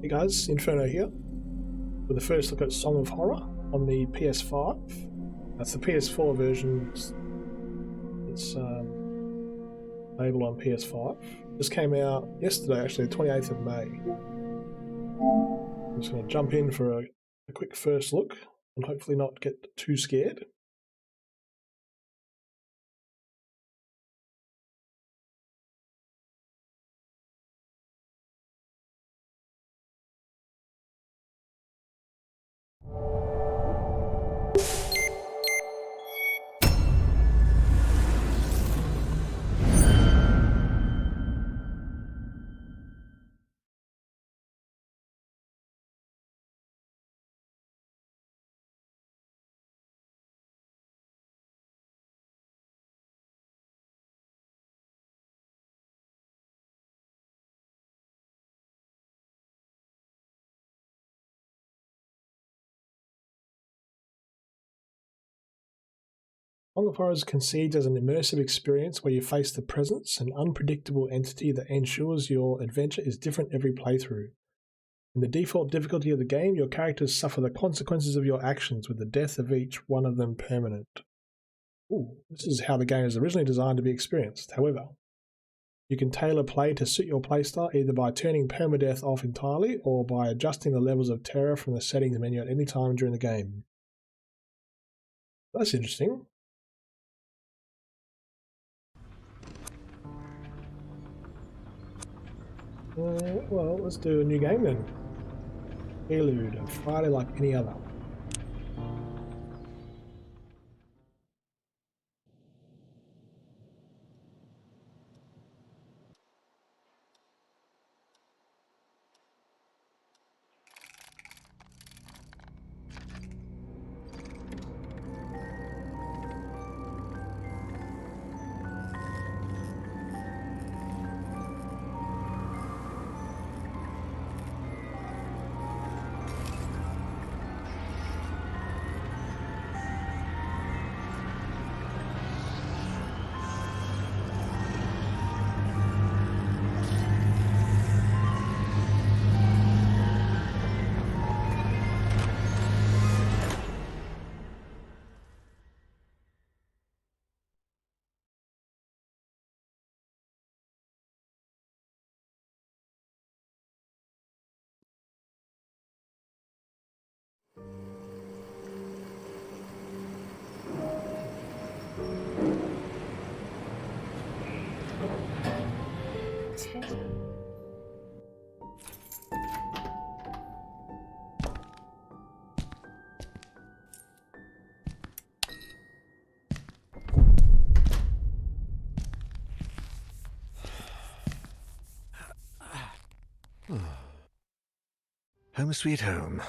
Hey guys, Inferno here with the first look at Song of Horror on the PS5. That's the PS4 version. It's available on PS5. This came out yesterday, actually, the 28th of May. I'm just going to jump in for a quick first look and hopefully not get too scared. Song of Horror concedes as an immersive experience where you face the presence, an unpredictable entity that ensures your adventure is different every playthrough. In the default difficulty of the game, your characters suffer the consequences of your actions, with the death of each one of them permanent. Ooh, this is how the game is originally designed to be experienced. However, you can tailor play to suit your playstyle either by turning permadeath off entirely or by adjusting the levels of terror from the settings menu at any time during the game. That's interesting. Well, let's do a new game then. Prelude, a Friday like any other. Home sweet home.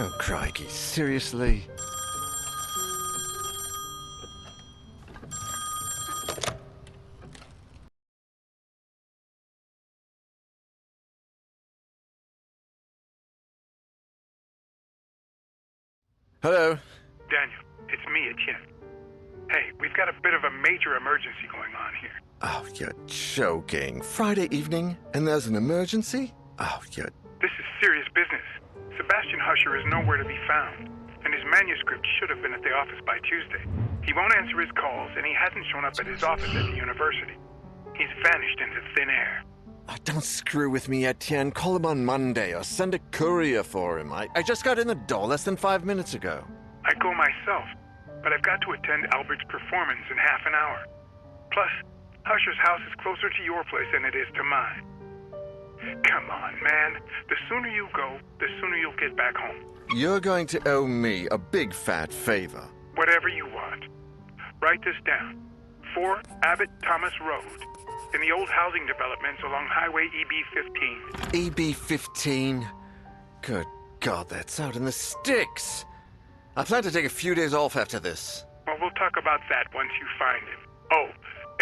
Oh, crikey, seriously? Hello? Daniel, it's me, Etienne. Hey, we've got a bit of a major emergency going on here. Oh, you're joking. Friday evening, and there's an emergency? Oh, you're... This is serious business. Sebastian Husher is nowhere to be found, and his manuscript should have been at the office by Tuesday. He won't answer his calls, and he hasn't shown up at his office at the university. He's vanished into thin air. Oh, don't screw with me, Etienne. Call him on Monday or send a courier for him. I just got in the door less than 5 minutes ago. I'd go myself, but I've got to attend Albert's performance in half an hour. Plus, Husher's house is closer to your place than it is to mine. Come on, man. The sooner you go, the sooner you'll get back home. You're going to owe me a big fat favor. Whatever you want. Write this down. 4 Abbott Thomas Road, in the old housing developments along Highway EB-15. EB-15? Good God, that's out in the sticks. I plan to take a few days off after this. Well, we'll talk about that once you find him. Oh,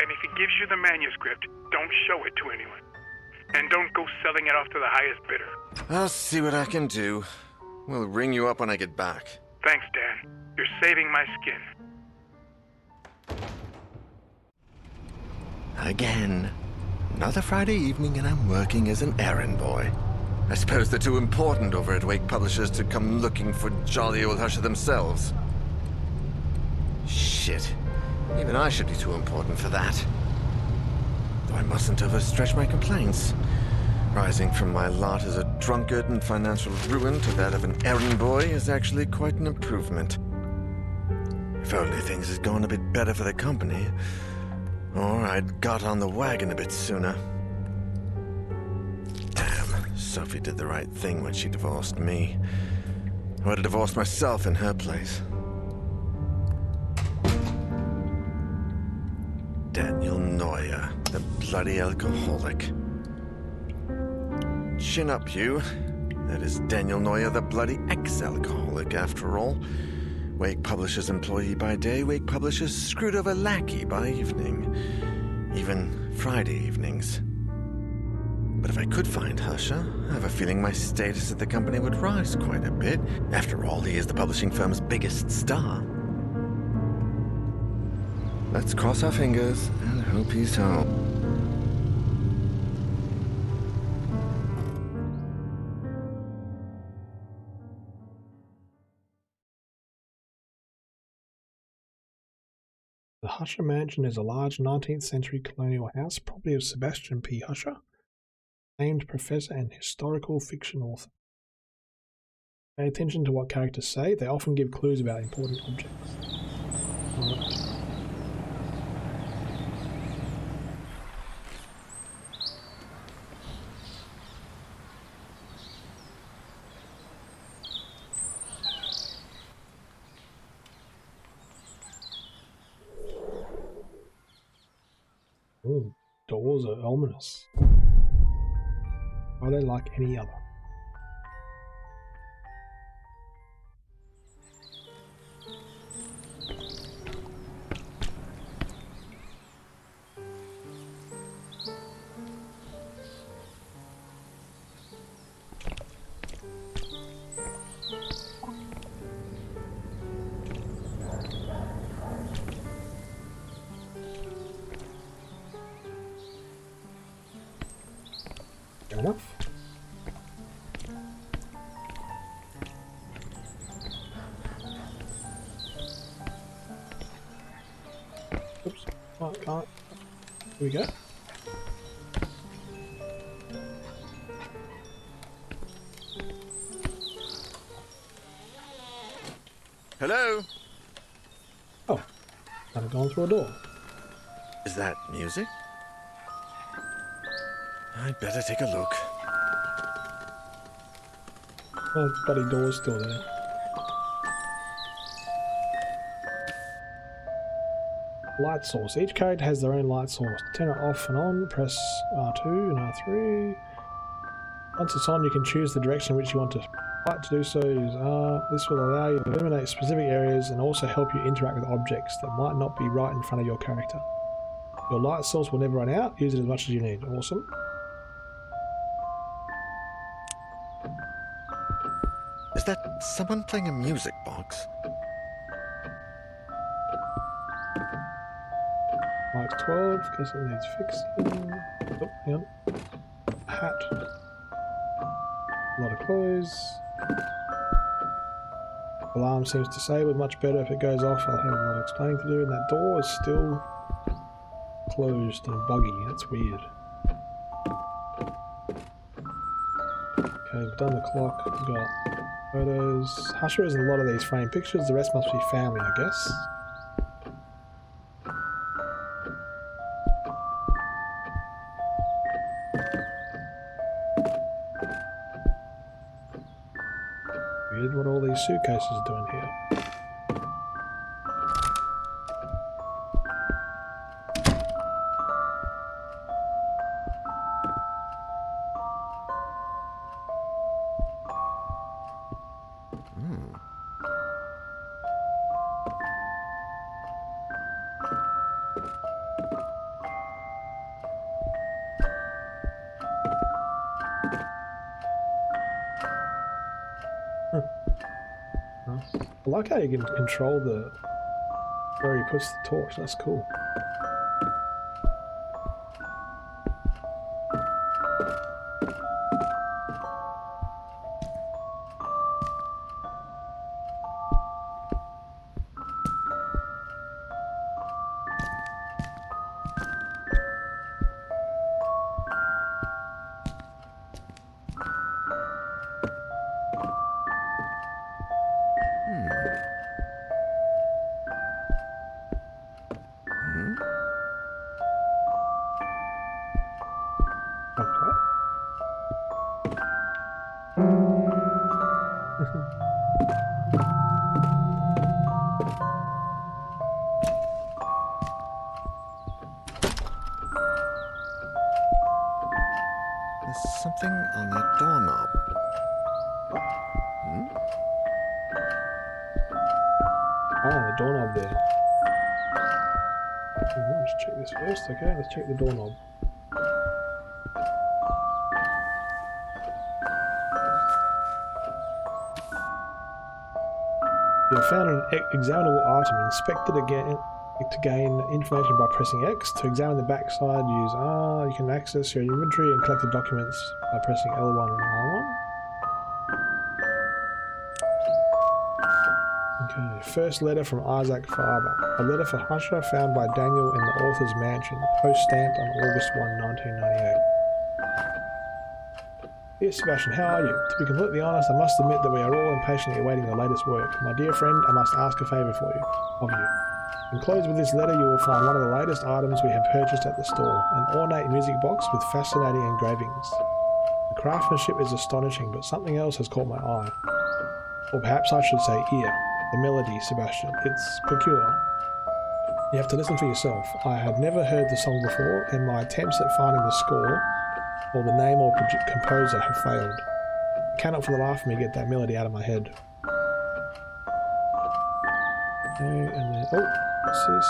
and if he gives you the manuscript, don't show it to anyone. And don't go selling it off to the highest bidder. I'll see what I can do. We'll ring you up when I get back. Thanks, Dan. You're saving my skin. Again. Another Friday evening and I'm working as an errand boy. I suppose they're too important over at Wake Publishers to come looking for jolly old Husher themselves. Shit. Even I should be too important for that. Though I mustn't overstretch my complaints. Rising from my lot as a drunkard and financial ruin to that of an errand boy is actually quite an improvement. If only things had gone a bit better for the company, or I'd got on the wagon a bit sooner. Damn, Sophie did the right thing when she divorced me. I would have divorced myself in her place. Daniel Neuer, the bloody alcoholic. Chin up, you. That is Daniel Neuer, the bloody ex-alcoholic, after all. Wake Publishers employee by day, Wake Publishers screwed over lackey by evening. Even Friday evenings. But if I could find Husher, I have a feeling my status at the company would rise quite a bit. After all, he is the publishing firm's biggest star. Let's cross our fingers and hope he's home. The Husher Mansion is a large 19th century colonial house, property of Sebastian P. Husher, famed professor and historical fiction author. Pay attention to what characters say, they often give clues about important objects. Right. Ooh, doors are ominous. Are they like any other? Fair enough. Oops. Oh, can't. Here we go. Hello? Oh, I've gone through a door. Is that music? I'd better take a look. Oh, bloody door's still there. Light source. Each character has their own light source. Turn it off and on. Press R2 and R3. Once it's on, you can choose the direction in which you want to light. To do so, use R. This will allow you to illuminate specific areas and also help you interact with objects that might not be right in front of your character. Your light source will never run out. Use it as much as you need. Awesome. Is that Someone playing a music box? Mike's 12, guess it needs fixing. Oh, hang on. Hat. A lot of clothes. Alarm seems disabled, much better if it goes off. I'll have a lot of explaining to do. And that door is still closed and buggy. That's weird. Okay, we've done the clock. We've got photos. Husher is in a lot of these framed pictures. The rest must be family, I guess. Weird what all these suitcases are doing here. I like how you can control where he puts the torch. That's cool. There's something on that doorknob. Oh, the doorknob there. Let's check this first. Okay, let's check the doorknob. You have found an examinable item. Inspect it again to gain information by pressing X. To examine the backside, use R. You can access your inventory and collect the documents by pressing L1 and R1. Okay, first letter from Isaac Faber. A letter for Husher found by Daniel in the author's mansion, post-stamped on August 1, 1998. Dear Sebastian, how are you? To be completely honest, I must admit that we are all impatiently awaiting your latest work. My dear friend, I must ask a favour of you. Enclosed with this letter you will find one of the latest items we have purchased at the store, an ornate music box with fascinating engravings. The craftsmanship is astonishing, but something else has caught my eye. Or perhaps I should say ear. The melody, Sebastian. It's peculiar. You have to listen for yourself. I had never heard the song before, and my attempts at finding the score or the name or composer have failed. I cannot for the life of me get that melody out of my head. Okay, and then... oh, what's this?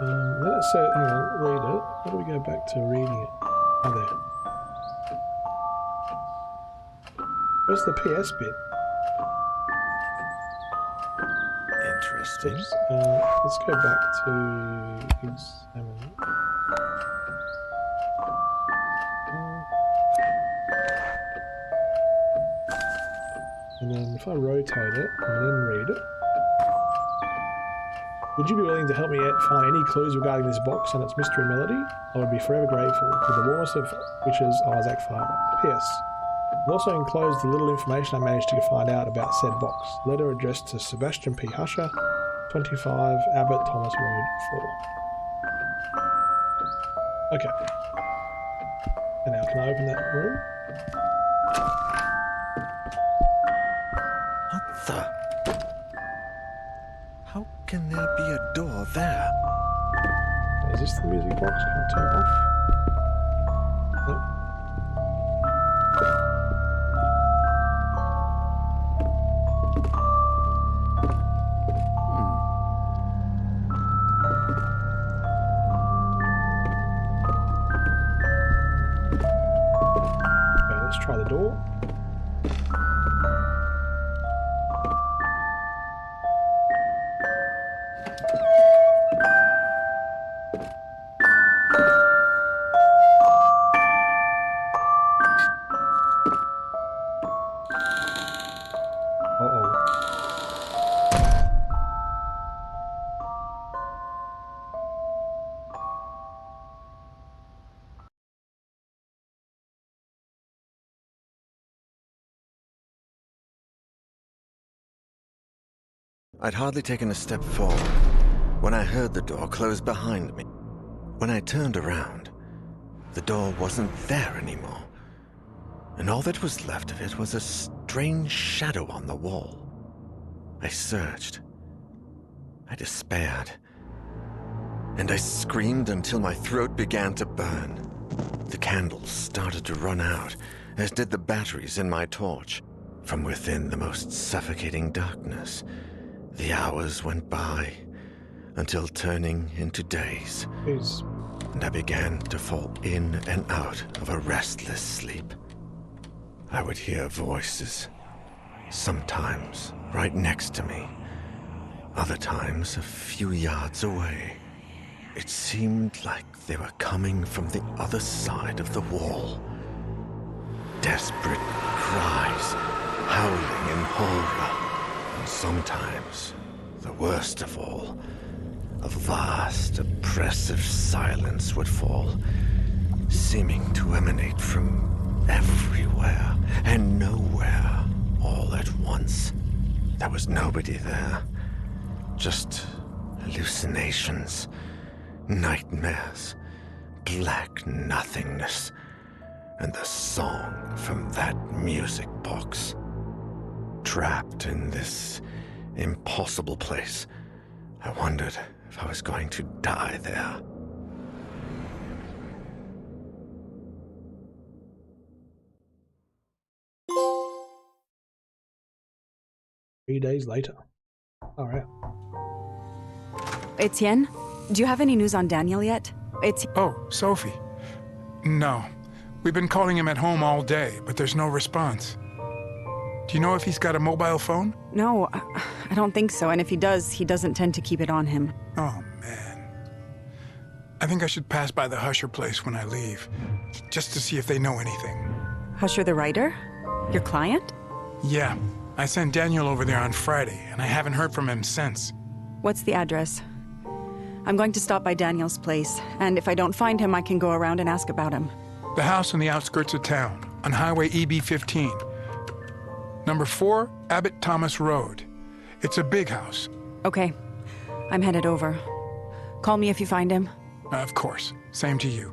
Then it says... hang on, read it. How do we go back to reading it? Oh, there. Where's the PS bit? Interesting. Oops. Let's go back to examine. And then if I rotate it and then read it. Would you be willing to help me find any clues regarding this box and its mystery melody? I would be forever grateful. With the warmest of wishes, Isaac Faber. P.S. I've also enclosed the little information I managed to find out about said box. Letter addressed to Sebastian P. Husher, 25 Abbott Thomas Road, 4. Okay. And now can I open that room? What the? How can there be a door there? Is this the music box? Can I turn it off? Nope. Okay, let's try the door. Uh-oh. I'd hardly taken a step forward when I heard the door close behind me. When I turned around, the door wasn't there anymore, and all that was left of it was a strange shadow on the wall. I searched. I despaired. And I screamed until my throat began to burn. The candles started to run out, as did the batteries in my torch. From within the most suffocating darkness, the hours went by, until turning into days. Jeez. And I began to fall in and out of a restless sleep. I would hear voices, sometimes right next to me, other times a few yards away. It seemed like they were coming from the other side of the wall. Desperate cries, howling in horror, and sometimes, the worst of all, a vast, oppressive silence would fall, seeming to emanate from everywhere and nowhere all at once. There was nobody there, just hallucinations, nightmares, black nothingness, and the song from that music box. Trapped in this impossible place, I wondered if I was going to die there. Three days later. All right. Etienne, do you have any news on Daniel yet? Oh, Sophie. No. We've been calling him at home all day, but there's no response. Do you know if he's got a mobile phone? No, I don't think so. And if he does, he doesn't tend to keep it on him. Oh, man. I think I should pass by the Husher place when I leave, just to see if they know anything. Husher the writer? Your client? Yeah. I sent Daniel over there on Friday, and I haven't heard from him since. What's the address? I'm going to stop by Daniel's place, and if I don't find him, I can go around and ask about him. The house on the outskirts of town, on Highway EB-15. Number 4, Abbott Thomas Road. It's a big house. Okay. I'm headed over. Call me if you find him. Of course. Same to you.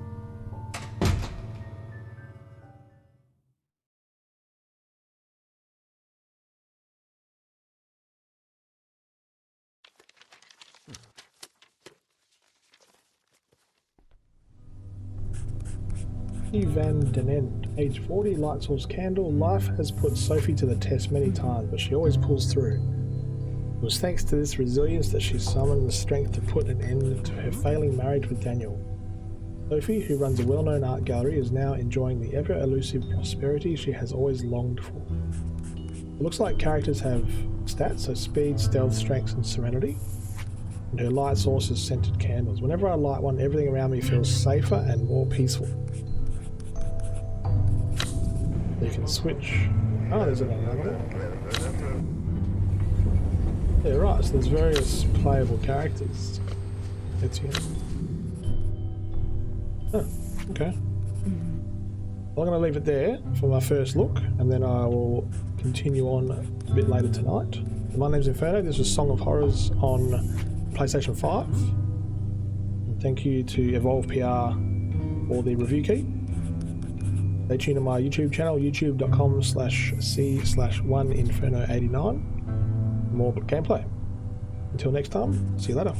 Van Den End, age 40, light source candle. Life has put Sophie to the test many times, but she always pulls through. It was thanks to this resilience that she summoned the strength to put an end to her failing marriage with Daniel. Sophie, who runs a well-known art gallery, is now enjoying the ever-elusive prosperity she has always longed for. It looks like characters have stats, so speed, stealth, strength, and serenity. And her light source is scented candles. Whenever I light one, everything around me feels safer and more peaceful. You can switch. Oh, there's another. Yeah, right, so there's various playable characters. Etienne. Oh, okay. I'm going to leave it there for my first look, and then I will continue on a bit later tonight. My name's Inferno. This was Song of Horrors on PlayStation 5. And thank you to Evolve PR for the review key. Stay tuned to my YouTube channel, youtube.com/c/1inferno89 for more gameplay. Until next time, see you later.